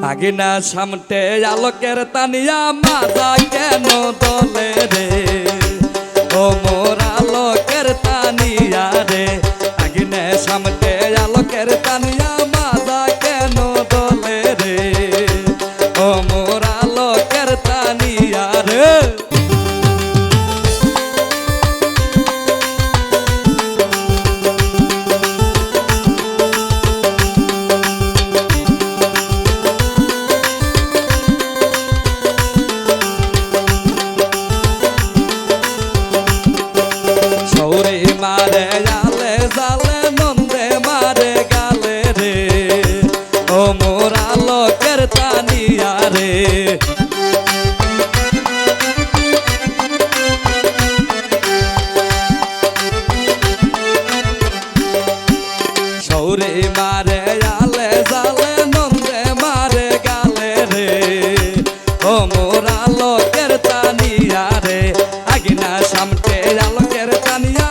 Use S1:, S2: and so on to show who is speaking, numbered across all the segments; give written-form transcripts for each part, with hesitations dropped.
S1: আগিনা সামটে আলোকের তানিয়া মাজা কেন দলে রে ও মোর আলোকের তানিয়া রে আগিনা সামটে আলোকের তানিয়া মাজা কেন দলে রে ও মোর আলোকের তানিয়া রে মারে জালে জালে নন্দে মারে গালে রে ও মোর আলোকের তানিয়া রে সৌরে মারে জালে জালে নন্দে মারে গালে রে ও মোর আলোকের তানিয়া রে আগিনা সামটে আলোকের তানিয়া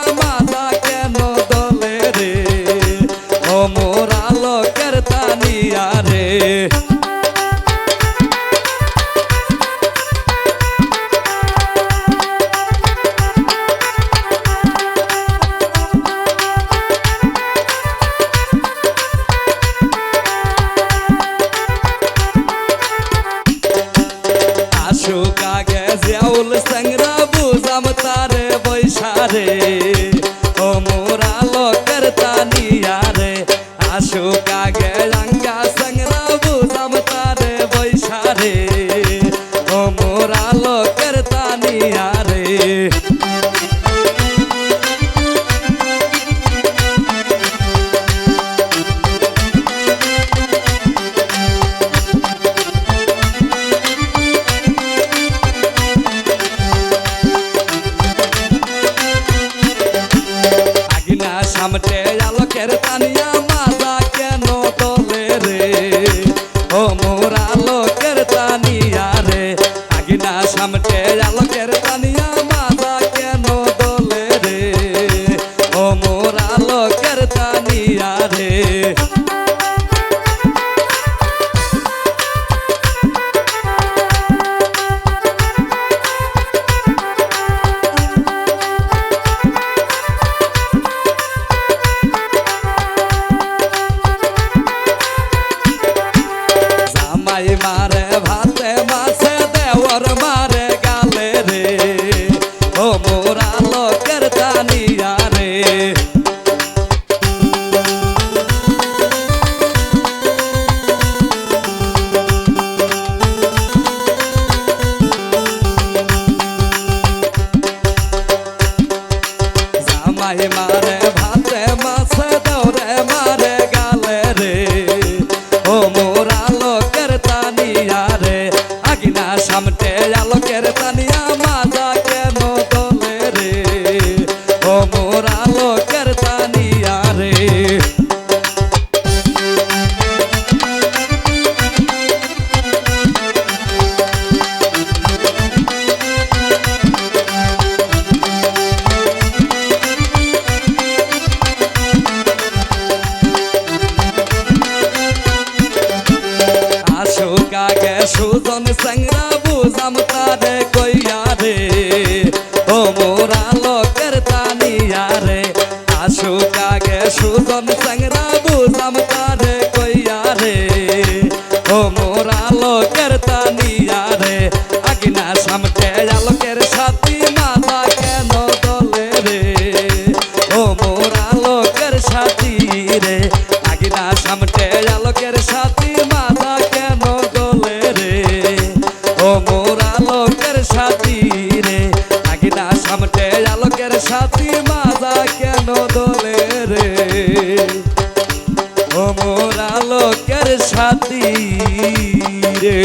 S1: মোর আলোকের তানিয়া রে আশুক আগে জিয়াউল সংরা বুঝাম তারে বৈশারে ও মোর আলোকের তানিয়া রে আশুক আগে রঙ্গা সংরা বুঝাম তারে বৈশারে ও মোর আলোকের তানিয়া রে আগিনা সামটে আলোকের তানিয়া মাজা কেন দলে রে ও মোর আলোকের তানিয়া রে আগিনা সামটে আলোকের তানিয়া মাজা কেন দলে রে ও মোর আলোকের তানিয়া রে মারে ভাতে মাছে দেওয়ার মারে গালে রে ও মোর আলোকের তানিয়া রে জামাই মারে ভাতে মাছে দেওরে মারে গালে রে ও মোর আলোকের তানিয়া রে আগিনা সামটে আলোকের তানিয়া মাজা কেন দলে রে ও মোর আলোকের তানিয়া রে আশুক আগে সুজন সংরা বুঝাম তারে কইয়া রে ও মোর আলোকের তানিয়া রে আশুক আগে সুজন সংরা বুঝাম তারে কইয়া রে ও মোর আলোকের তানিয়া রে আগিনা সামটে আলোকের সাথী মাজা কেন দলে রে ও মোর আলোকের সাথী রে আগিনা সামটে আলোকের সাথী মাজা কেন দলে রে ও মোর আলোকের সাথী রে আগিনা সামটে আলোকের সাথী মাজা কেন দলে রে ও মোর আলোকের সাথী রে